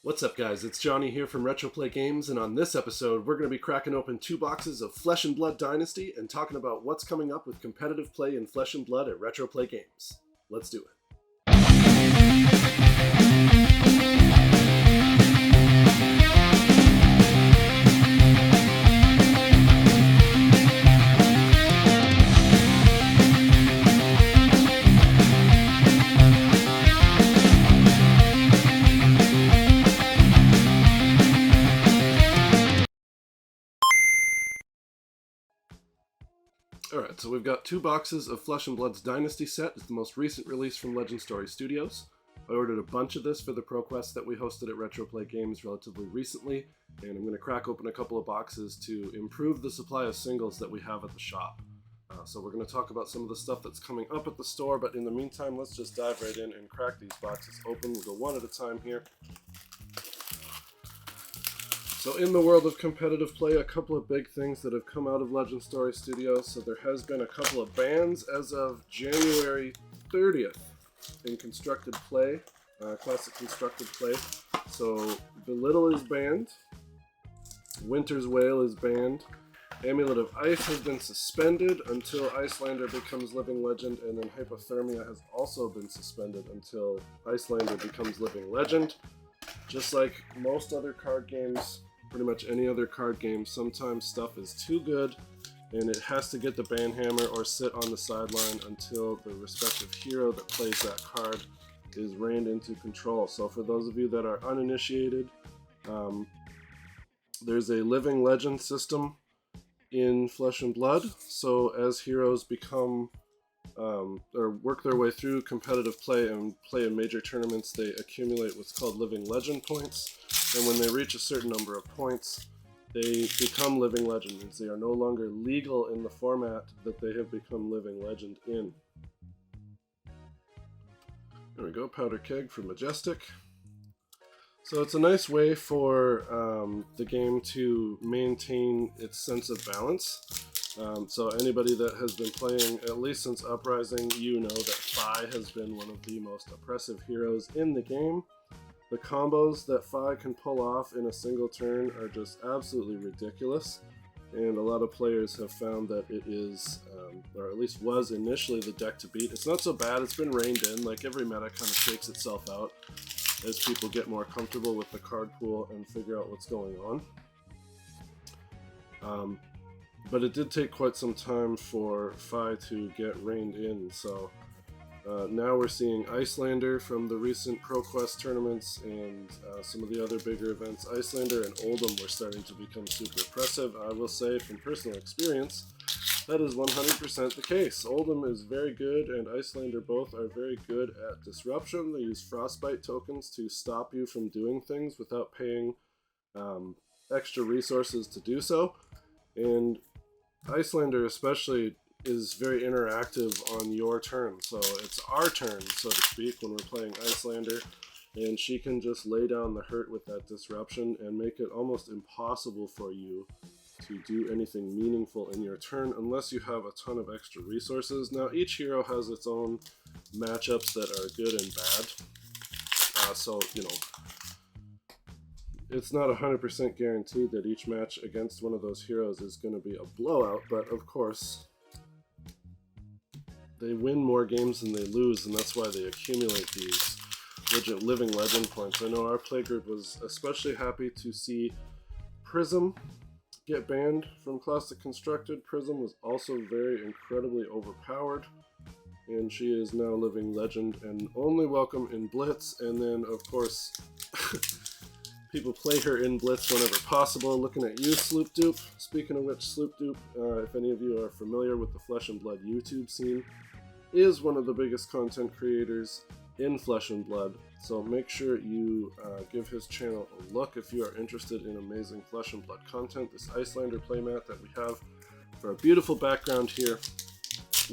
What's up, guys? It's Johnny here from RetroPlay Games, and on this episode, we're going to be cracking open 2 boxes of Flesh and Blood Dynasty and talking about what's coming up with competitive play in Flesh and Blood at RetroPlay Games. Let's do it. Alright, so we've got 2 boxes of Flesh and Blood's Dynasty set. It's the most recent release from Legend Story Studios. I ordered a bunch of this for the ProQuest that we hosted at RetroPlay Games relatively recently, and I'm going to crack open a couple of boxes to improve the supply of singles that we have at the shop. So we're going to talk about some of the stuff that's coming up at the store, but in the meantime, let's just dive right in and crack these boxes open. We'll go one at a time here. So in the world of competitive play, a couple of big things that have come out of Legend Story Studios. So there has been a couple of bans as of January 30th in constructed play, classic constructed play. So Belittle is banned, Winter's Wail is banned, Amulet of Ice has been suspended until Icelander becomes Living Legend, and then Hypothermia has also been suspended until Icelander becomes Living Legend. Just like most other card games, pretty much any other card game, sometimes stuff is too good and it has to get the ban hammer or sit on the sideline until the respective hero that plays that card is reined into control. So for those of you that are uninitiated, there's a Living Legend system in Flesh and Blood. So as heroes become or work their way through competitive play and play in major tournaments, they accumulate what's called Living Legend points, and when they reach a certain number of points, they become Living Legend. Means they are no longer legal in the format that they have become Living Legend in. There we go, Powder Keg for Majestic. So it's a nice way for the game to maintain its sense of balance. So anybody that has been playing at least since Uprising, you know that Fi has been one of the most oppressive heroes in the game. The combos that Fi can pull off in a single turn are just absolutely ridiculous, and a lot of players have found that it is, or at least was initially, the deck to beat. It's not so bad, it's been reined in, like every meta kind of shakes itself out as people get more comfortable with the card pool and figure out what's going on. But it did take quite some time for Fi to get reined in, so now we're seeing Icelander from the recent ProQuest tournaments and some of the other bigger events. Icelander and Oldham were starting to become super oppressive. I will say from personal experience, that is 100% the case. Oldham is very good and Icelander both are very good at disruption. They use Frostbite tokens to stop you from doing things without paying extra resources to do so. And Icelander especially is very interactive on your turn, so it's our turn, so to speak, when we're playing Icelander, and she can just lay down the hurt with that disruption and make it almost impossible for you to do anything meaningful in your turn unless you have a ton of extra resources. Now each hero has its own matchups that are good and bad, so you know, it's not 100% guaranteed that each match against one of those heroes is going to be a blowout, but of course they win more games than they lose, and that's why they accumulate these Living Legend points. I know our playgroup was especially happy to see Prism get banned from Classic Constructed. Prism was also very incredibly overpowered, and she is now Living Legend and only welcome in Blitz, and then of course people play her in Blitz whenever possible. Looking at you, Sloop Dupe. Speaking of which, Sloop Dupe, if any of you are familiar with the Flesh and Blood YouTube scene, is one of the biggest content creators in Flesh and Blood. So make sure you give his channel a look if you are interested in amazing Flesh and Blood content. This Icelander playmat that we have for a beautiful background here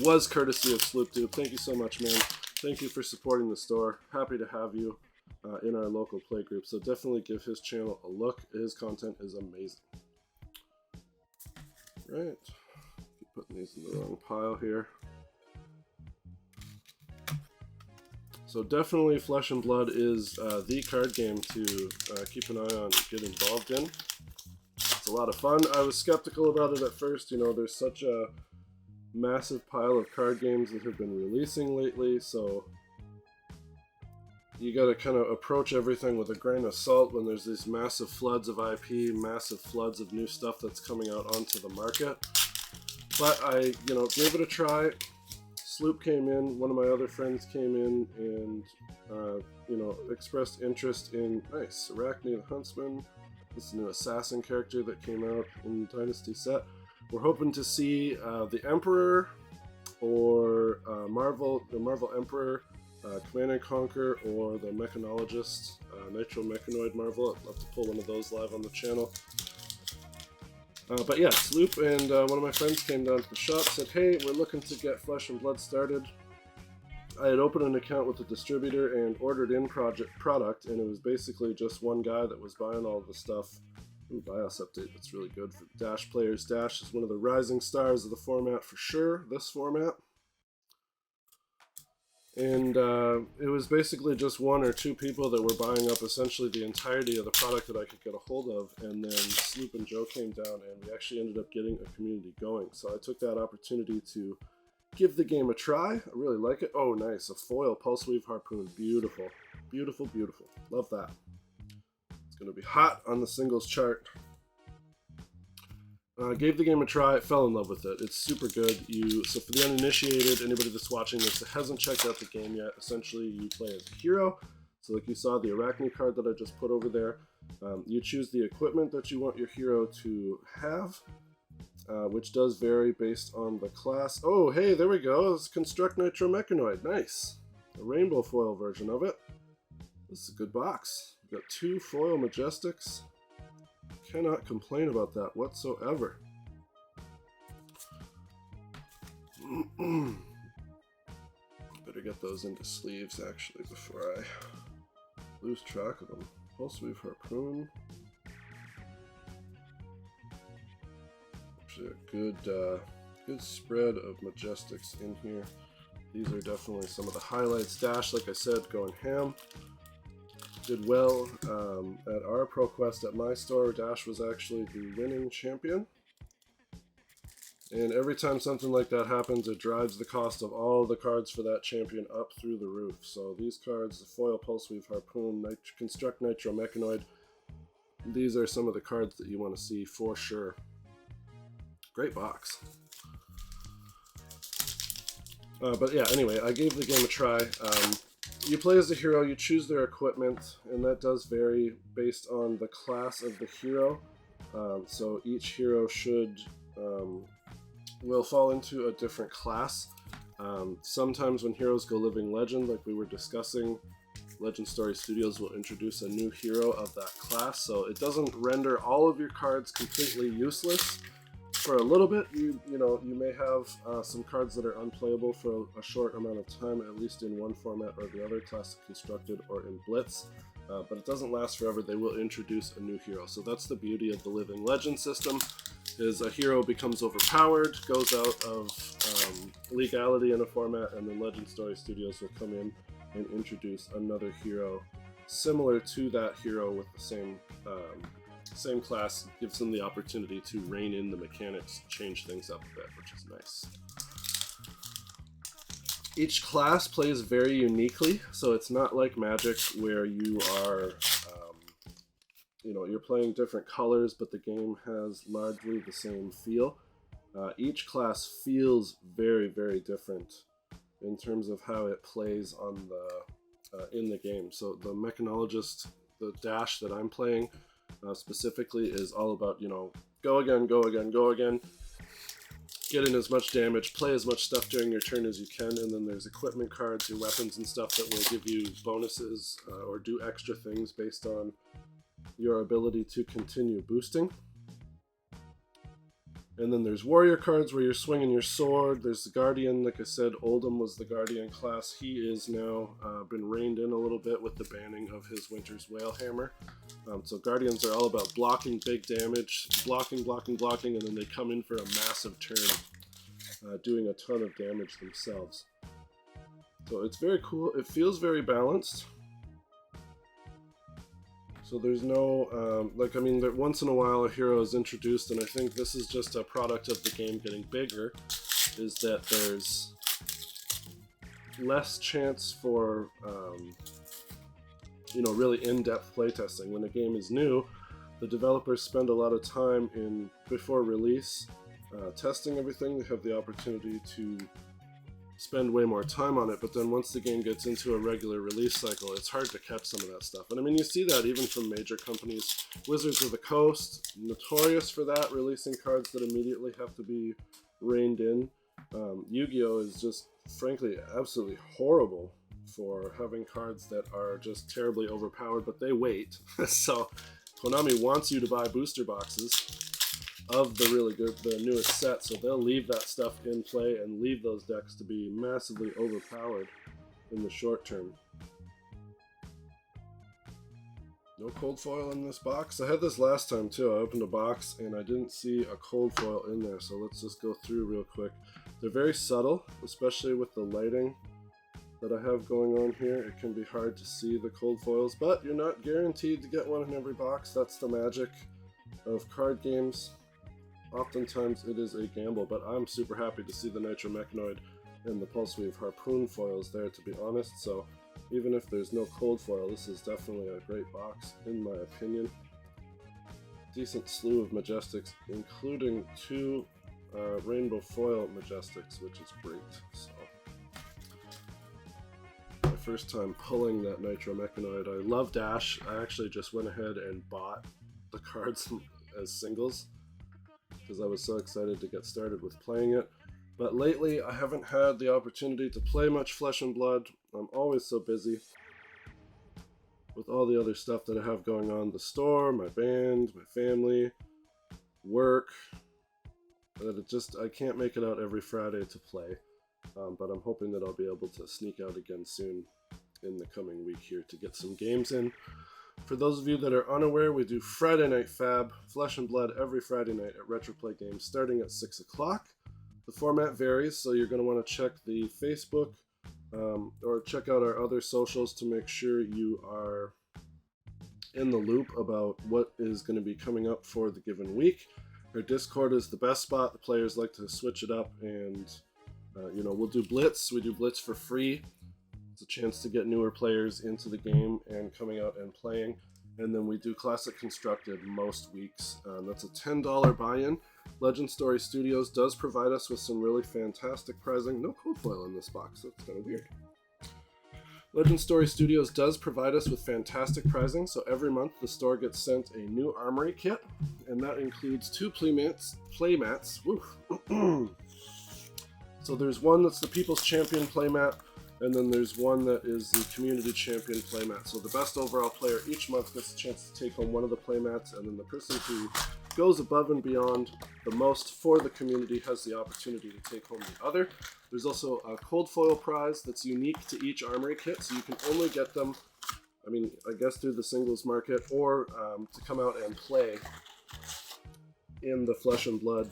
was courtesy of Sloop Dupe. Thank you so much, man. Thank you for supporting the store. Happy to have you in our local play group, so definitely give his channel a look. His content is amazing. Right, keep putting these in the wrong pile here. So definitely Flesh and Blood is the card game to keep an eye on, get involved in. It's a lot of fun. I was skeptical about it at first. You know, there's such a massive pile of card games that have been releasing lately, so you gotta kind of approach everything with a grain of salt when there's these massive floods of IP, massive floods of new stuff that's coming out onto the market. But I, you know, gave it a try. Sloop came in, one of my other friends came in and, you know, expressed interest in, nice, Arachne the Huntsman. This is a new assassin character that came out in the Dynasty set. We're hoping to see the Emperor or the Marvel Emperor, Command and Conquer, or the Mechanologist, Nitro Mechanoid Marvel. I'd love to pull one of those live on the channel. But yeah, Sloop and one of my friends came down to the shop, said, hey, we're looking to get Flesh and Blood started. I had opened an account with the distributor and ordered in product, and it was basically just one guy that was buying all the stuff. Ooh, BIOS update, that's really good for Dash players. Dash is one of the rising stars of the format for sure, this format. And it was basically just one or two people that were buying up essentially the entirety of the product that I could get a hold of, and then Sloop and Joe came down and we actually ended up getting a community going. So I took that opportunity to give the game a try. I really like it. Oh, nice, a foil Pulse Weave Harpoon. Beautiful, beautiful, beautiful. Love that. It's going to be hot on the singles chart. Gave the game a try, fell in love with it. It's super good. So for the uninitiated, anybody that's watching this that hasn't checked out the game yet, essentially you play as a hero. So like you saw the Arachne card that I just put over there. You choose the equipment that you want your hero to have, which does vary based on the class. Oh, hey, there we go. It's Construct Nitro Mechanoid. Nice. A rainbow foil version of it. This is a good box. We've got 2 foil Majestics. Cannot complain about that whatsoever. Better get those into sleeves actually before I lose track of them. Pulse Weave Harpoon. Actually a good spread of Majestics in here. These are definitely some of the highlights. Dash, like I said, going ham. Did well at our ProQuest at my store. Dash was actually the winning champion. And every time something like that happens, it drives the cost of all the cards for that champion up through the roof. So these cards, the Foil Pulse Weave Harpoon, Construct Nitro Mechanoid, these are some of the cards that you want to see for sure. Great box. But yeah, anyway, I gave the game a try. You play as the hero, you choose their equipment, and that does vary based on the class of the hero. So each hero will fall into a different class. Sometimes when heroes go Living Legend, like we were discussing, Legend Story Studios will introduce a new hero of that class, so it doesn't render all of your cards completely useless. For a little bit, you may have some cards that are unplayable for a short amount of time, at least in one format or the other, Classic Constructed or in Blitz, but it doesn't last forever. They will introduce a new hero. So that's the beauty of the Living Legend system, is a hero becomes overpowered, goes out of legality in a format, and then Legend Story Studios will come in and introduce another hero similar to that hero with the same class. Gives them the opportunity to rein in the mechanics, change things up a bit, which is nice. Each class plays very uniquely, so it's not like Magic where you are, you're playing different colors, but the game has largely the same feel. Each class feels very, very different in terms of how it plays on in the game. So the Mechanologist, the Dash that I'm playing, specifically is all about, go again, go again, go again, get in as much damage, play as much stuff during your turn as you can, and then there's equipment cards, your weapons and stuff that will give you bonuses or do extra things based on your ability to continue boosting. And then there's warrior cards where you're swinging your sword. There's the Guardian, like I said, Oldham was the Guardian class. He is now been reined in a little bit with the banning of his Winter's Whalehammer. So Guardians are all about blocking big damage, blocking, and then they come in for a massive turn, doing a ton of damage themselves. So it's very cool. It feels very balanced. So there's no, like, I mean, once in a while a hero is introduced, and I think this is just a product of the game getting bigger, is that there's less chance for, you know, really in-depth playtesting. When a game is new, the developers spend a lot of time before release testing everything. They have the opportunity to spend way more time on it, but then once the game gets into a regular release cycle, it's hard to catch some of that stuff. And I mean, you see that even from major companies. Wizards of the Coast, notorious for that, releasing cards that immediately have to be reined in. Yu-Gi-Oh! Is just, frankly, absolutely horrible for having cards that are just terribly overpowered, but they wait. So Konami wants you to buy booster boxes of the really good, the newest set, so they'll leave that stuff in play and leave those decks to be massively overpowered in the short term. No cold foil in this box. I had this last time too. I opened a box and I didn't see a cold foil in there, so let's just go through real quick. They're very subtle, especially with the lighting that I have going on here. It can be hard to see the cold foils, but you're not guaranteed to get one in every box. That's the magic of card games. Oftentimes it is a gamble, but I'm super happy to see the Nitro Mechanoid and the Pulseweave Harpoon foils there, to be honest. So even if there's no cold foil, this is definitely a great box, in my opinion. Decent slew of Majestics, including 2 Rainbow Foil Majestics, which is great. So my first time pulling that Nitro Mechanoid. I love Dash. I actually just went ahead and bought the cards as singles, because I was so excited to get started with playing it. But lately I haven't had the opportunity to play much Flesh and Blood. I'm always so busy with all the other stuff that I have going on. The store, my band, my family, work, that I can't make it out every Friday to play. But I'm hoping that I'll be able to sneak out again soon in the coming week here to get some games in. For those of you that are unaware, we do Friday Night Fab, Flesh and Blood, every Friday night at RetroPlay Games, starting at 6 o'clock. The format varies, so you're going to want to check the Facebook or check out our other socials to make sure you are in the loop about what is going to be coming up for the given week. Our Discord is the best spot. The players like to switch it up, and you know, we'll do Blitz. We do Blitz for free. It's a chance to get newer players into the game and coming out and playing. And then we do Classic Constructed most weeks. That's a $10 buy-in. Legend Story Studios does provide us with some really fantastic pricing. No cold foil in this box, that's kind of weird. Legend Story Studios does provide us with fantastic pricing, so every month the store gets sent a new armory kit, and that includes 2 playmats. Woo. So there's one that's the People's Champion playmat, and then there's one that is the Community Champion playmat. So the best overall player each month gets a chance to take home one of the playmats, and then the person who goes above and beyond the most for the community has the opportunity to take home the other. There's also a cold foil prize that's unique to each armory kit, so you can only get them, I mean, I guess through the singles market, or to come out and play in the Flesh and Blood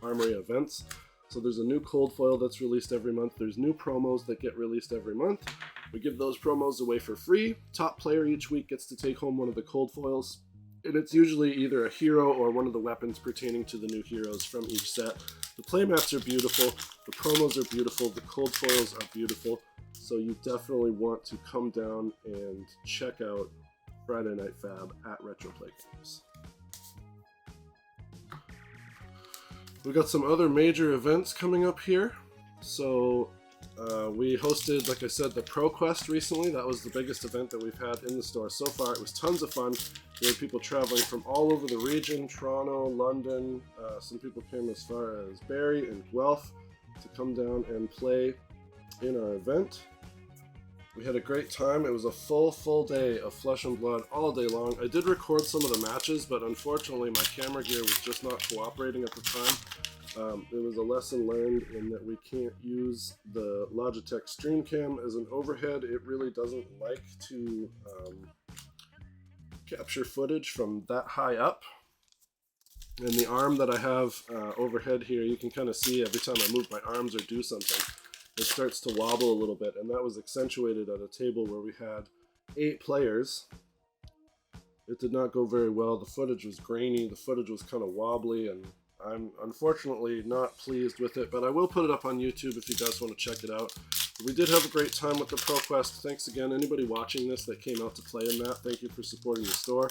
armory events. So there's a new cold foil that's released every month. There's new promos that get released every month. We give those promos away for free. Top player each week gets to take home one of the cold foils, and it's usually either a hero or one of the weapons pertaining to the new heroes from each set. The playmats are beautiful, the promos are beautiful, the cold foils are beautiful, so you definitely want to come down and check out Friday Night Fab at RetroPlay Games. We got some other major events coming up here. So we hosted, like I said, the ProQuest recently. That was the biggest event that we've had in the store so far. It was tons of fun. There were people traveling from all over the region, Toronto, London. Some people came as far as Barrie and Guelph to come down and play in our event. We had a great time. It was a full day of Flesh and Blood all day long. I did record some of the matches, but unfortunately my camera gear was just not cooperating at the time. It was a lesson learned in that we can't use the Logitech StreamCam as an overhead. It really doesn't like to capture footage from that high up. And the arm that I have overhead here, you can kind of see every time I move my arms or do something, it starts to wobble a little bit, and that was accentuated at a table where we had 8 players. It did not go very well. The footage was grainy, the footage was kind of wobbly, and I'm unfortunately not pleased with it, but I will put it up on YouTube if you guys want to check it out. We did have a great time with the ProQuest. Thanks again, anybody watching this that came out to play in that. Thank you for supporting the store.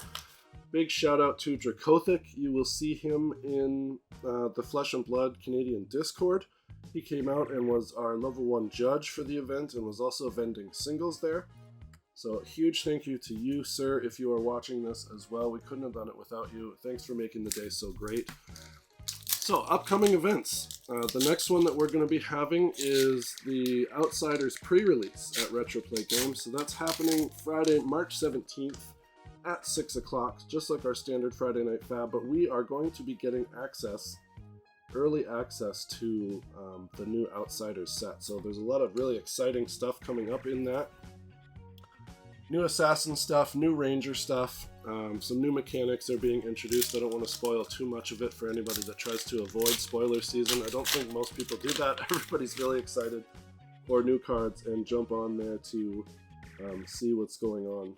Big shout out to Dracothic. You will see him in the Flesh and Blood Canadian Discord. He came out and was our level 1 judge for the event and was also vending singles there. So huge thank you to you, sir, if you are watching this as well. We couldn't have done it without you. Thanks for making the day so great. So, upcoming events. The next one that we're going to be having is the Outsiders pre-release at RetroPlay Games. So that's happening Friday, March 17th at 6 o'clock, just like our standard Friday Night Fab. But we are going to be getting early access to the new Outsiders set. So there's a lot of really exciting stuff coming up in that. New Assassin stuff, new Ranger stuff, some new mechanics are being introduced. I don't want to spoil too much of it for anybody that tries to avoid spoiler season. I don't think most people do that. Everybody's really excited for new cards and jump on there to see what's going on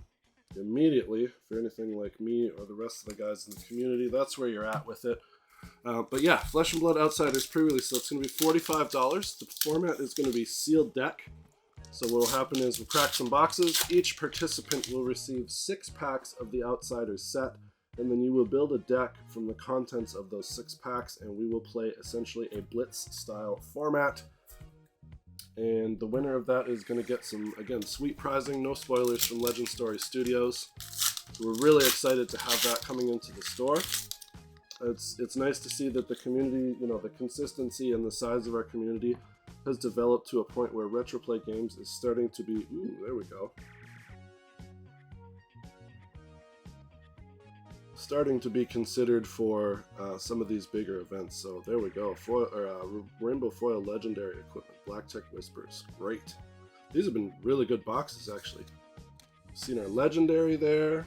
immediately. For anything like me or the rest of the guys in the community, that's where you're at with it. But yeah, Flesh and Blood Outsiders pre-release, so it's going to be $45. The format is going to be sealed deck. So what will happen is we'll crack some boxes. Each participant will receive 6 packs of the Outsiders set, and then you will build a deck from the contents of those 6 packs, and we will play essentially a Blitz style format. And the winner of that is going to get some, again, sweet prizing, no spoilers, from Legend Story Studios. So we're really excited to have that coming into the store. It's nice to see that the community, you know, the consistency and the size of our community has developed to a point where RetroPlay Games is starting to be, ooh, there we go, starting to be considered for some of these bigger events. So there we go, Rainbow Foil Legendary Equipment, Black Tech Whispers, great. These have been really good boxes, actually. Seen our Legendary there.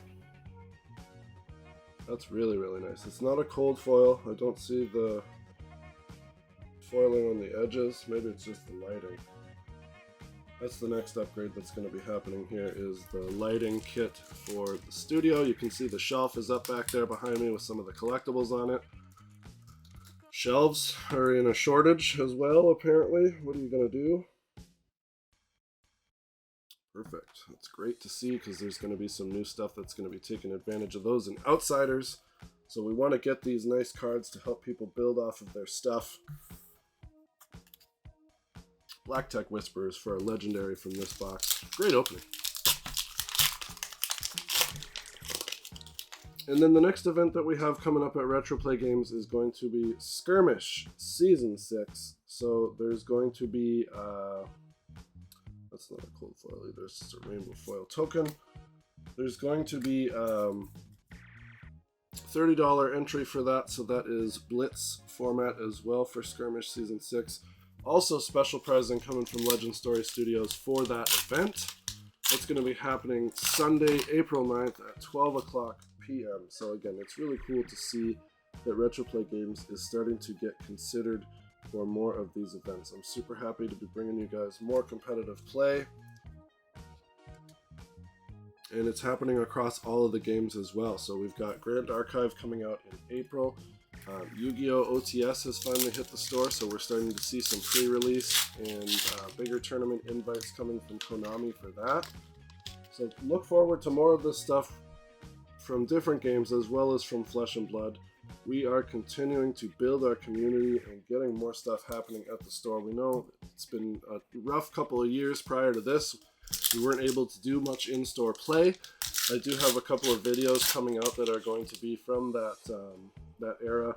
That's really, really nice. It's not a cold foil. I don't see the foiling on the edges. Maybe it's just the lighting. That's the next upgrade that's going to be happening here, is the lighting kit for the studio. You can see the shelf is up back there behind me with some of the collectibles on it. Shelves are in a shortage as well, apparently. What are you going to do? Perfect. That's great to see, because there's going to be some new stuff that's going to be taking advantage of those in Outsiders. So we want to get these nice cards to help people build off of their stuff. Black Tech Whispers for a Legendary from this box. Great opening. And then the next event that we have coming up at RetroPlay Games is going to be Skirmish Season 6. So there's going to be, that's not a cold foil either, it's just a rainbow foil token. There's going to be $30 entry for that, so that is Blitz format as well for Skirmish Season 6. Also special prizing coming from Legend Story Studios for that event. It's going to be happening Sunday, April 9th at 12 o'clock p.m. So again, it's really cool to see that RetroPlay Games is starting to get considered for more of these events. I'm super happy to be bringing you guys more competitive play. And it's happening across all of the games as well. So we've got Grand Archive coming out in April. Yu-Gi-Oh! OTS has finally hit the store, so we're starting to see some pre-release and bigger tournament invites coming from Konami for that. So look forward to more of this stuff from different games as well as from Flesh and Blood. We are continuing to build our community and getting more stuff happening at the store. We know it's been a rough couple of years prior to this. We weren't able to do much in-store play. I do have a couple of videos coming out that are going to be from that era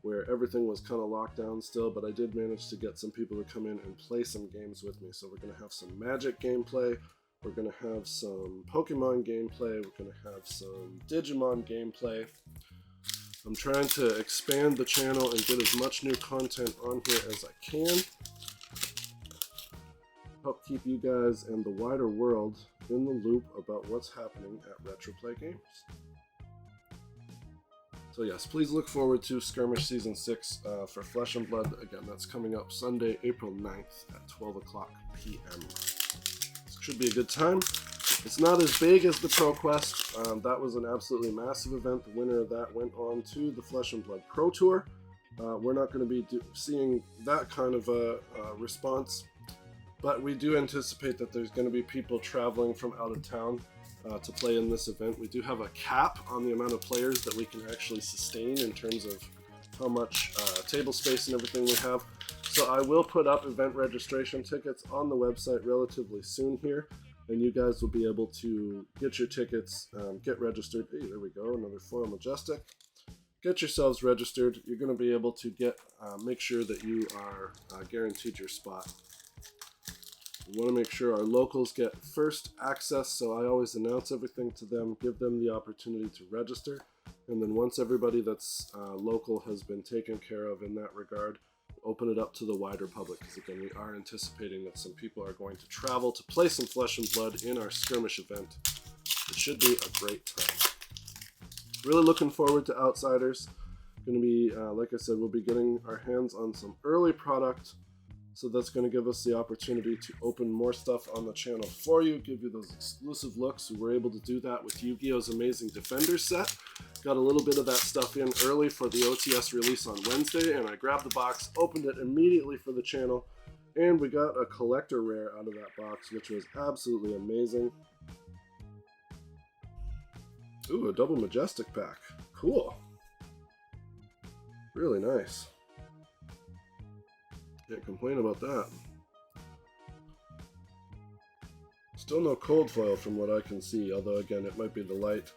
where everything was kind of locked down still, but I did manage to get some people to come in and play some games with me. So we're going to have some Magic gameplay, we're going to have some Pokemon gameplay, we're going to have some Digimon gameplay. I'm trying to expand the channel and get as much new content on here as I can. Help keep you guys and the wider world in the loop about what's happening at RetroPlay Games. So yes, please look forward to Skirmish Season 6 for Flesh and Blood. Again, that's coming up Sunday, April 9th at 12 o'clock p.m. This should be a good time. It's not as big as the ProQuest. That was an absolutely massive event. The winner of that went on to the Flesh and Blood Pro Tour. We're not going to be seeing that kind of a response, but we do anticipate that there's going to be people traveling from out of town to play in this event. We do have a cap on the amount of players that we can actually sustain in terms of how much table space and everything we have. So I will put up event registration tickets on the website relatively soon here, and you guys will be able to get your tickets, get registered. Hey, there we go, another foil majestic. Get yourselves registered. You're going to be able to get make sure that you are guaranteed your spot. We want to make sure our locals get first access, so I always announce everything to them, give them the opportunity to register, and then once everybody that's local has been taken care of in that regard, open it up to the wider public, because again, we are anticipating that some people are going to travel to play some Flesh and Blood in our Skirmish event. It should be a great time. Really looking forward to Outsiders. Going to be, like I said, we'll be getting our hands on some early product. So that's going to give us the opportunity to open more stuff on the channel for you, give you those exclusive looks. We were able to do that with Yu-Gi-Oh's Amazing Defenders set. Got a little bit of that stuff in early for the OTS release on Wednesday, and I grabbed the box, opened it immediately for the channel, and we got a collector rare out of that box, which was absolutely amazing. Ooh, a double majestic pack. Cool. Really nice. Can't complain about that. Still no cold foil from what I can see, although again, it might be the light.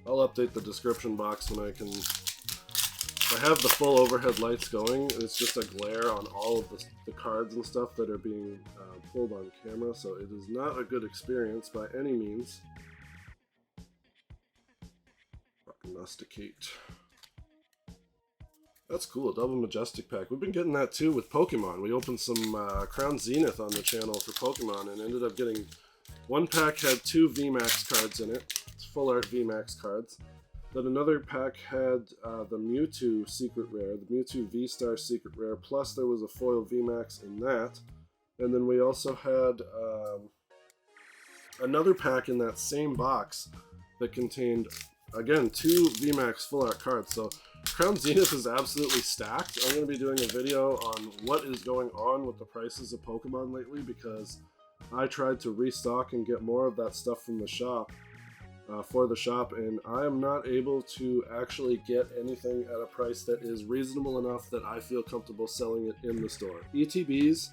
I'll update the description box when I can. If I have the full overhead lights going, it's just a glare on all of the cards and stuff that are being pulled on camera, so it is not a good experience by any means. Prognosticate. That's cool, a double majestic pack. We've been getting that too with Pokemon. We opened some Crown Zenith on the channel for Pokemon and ended up getting, one pack had 2 VMAX cards in it. It's full art VMAX cards. Then another pack had the Mewtwo secret rare, the Mewtwo V-Star secret rare, plus there was a foil VMAX in that. And then we also had another pack in that same box that contained, again, 2 VMAX full art cards. So Crown Zenith is absolutely stacked. I'm going to be doing a video on what is going on with the prices of Pokemon lately, because I tried to restock and get more of that stuff from the shop, for the shop, and I am not able to actually get anything at a price that is reasonable enough that I feel comfortable selling it in the store. ETBs,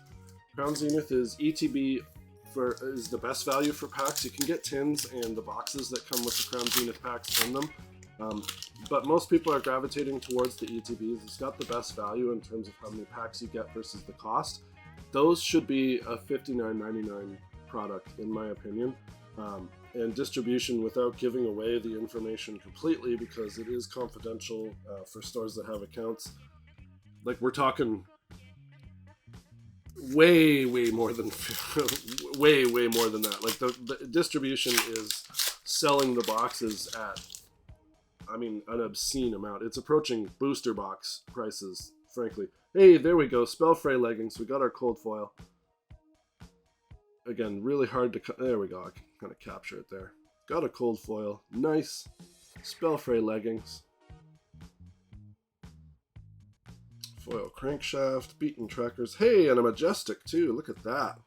Crown Zenith is ETB is the best value for packs. You can get tins and the boxes that come with the Crown Zenith packs in them. But most people are gravitating towards the ETBs. It's got the best value in terms of how many packs you get versus the cost. Those should be a $59.99 product, in my opinion. And distribution without giving away the information completely, because it is confidential for stores that have accounts. Like, we're talking way more than way more than that. Like, the distribution is selling the boxes at, I mean, an obscene amount. It's approaching booster box prices, frankly. Hey, there we go. Spellfray leggings. We got our cold foil. Again, really hard to... There we go. I can kind of capture it there. Got a cold foil. Nice. Spellfray leggings. Foil crankshaft. Beaten trackers. Hey, and a majestic, too. Look at that.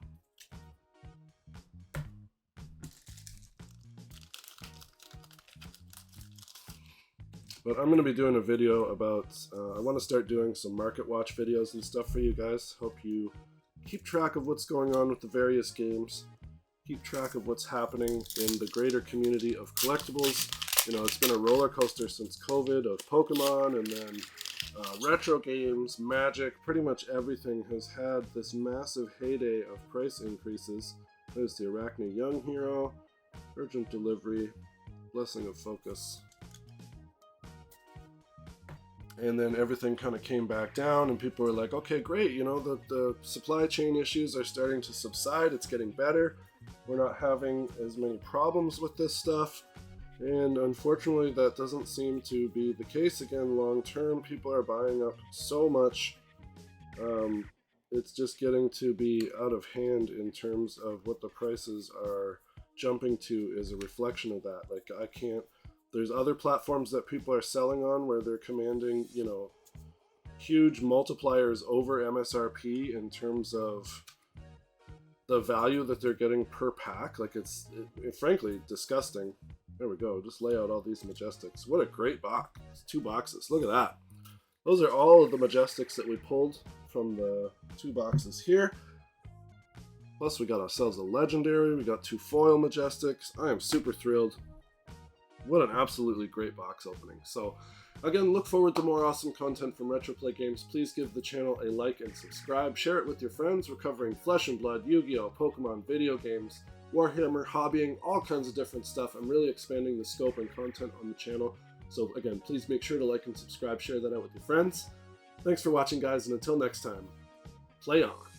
But I'm going to be doing a video about, I want to start doing some market watch videos and stuff for you guys. Hope you keep track of what's going on with the various games. Keep track of what's happening in the greater community of collectibles. You know, it's been a roller coaster since COVID of Pokemon, and then retro games, Magic, pretty much everything has had this massive heyday of price increases. There's the Arachne Young Hero, Urgent Delivery, Blessing of Focus. And then everything kind of came back down, and people were like, okay, great, you know, the supply chain issues are starting to subside, it's getting better, we're not having as many problems with this stuff. And unfortunately, that doesn't seem to be the case again long term. People are buying up so much. It's just getting to be out of hand in terms of what the prices are jumping to is a reflection of that. Like, I can't, there's other platforms that people are selling on where they're commanding, you know, huge multipliers over MSRP in terms of the value that they're getting per pack. Like, it's frankly disgusting. There we go. Just lay out all these Majestics. What a great box. It's 2 boxes. Look at that. Those are all of the Majestics that we pulled from the 2 boxes here. Plus we got ourselves a Legendary. We got 2 foil Majestics. I am super thrilled. What an absolutely great box opening. So again, look forward to more awesome content from RetroPlay Games. Please give the channel a like and subscribe. Share it with your friends. We're covering Flesh and Blood, Yu-Gi-Oh!, Pokemon, video games, Warhammer, hobbying, all kinds of different stuff. I'm really expanding the scope and content on the channel. So again, please make sure to like and subscribe, share that out with your friends. Thanks for watching, guys, and until next time, play on.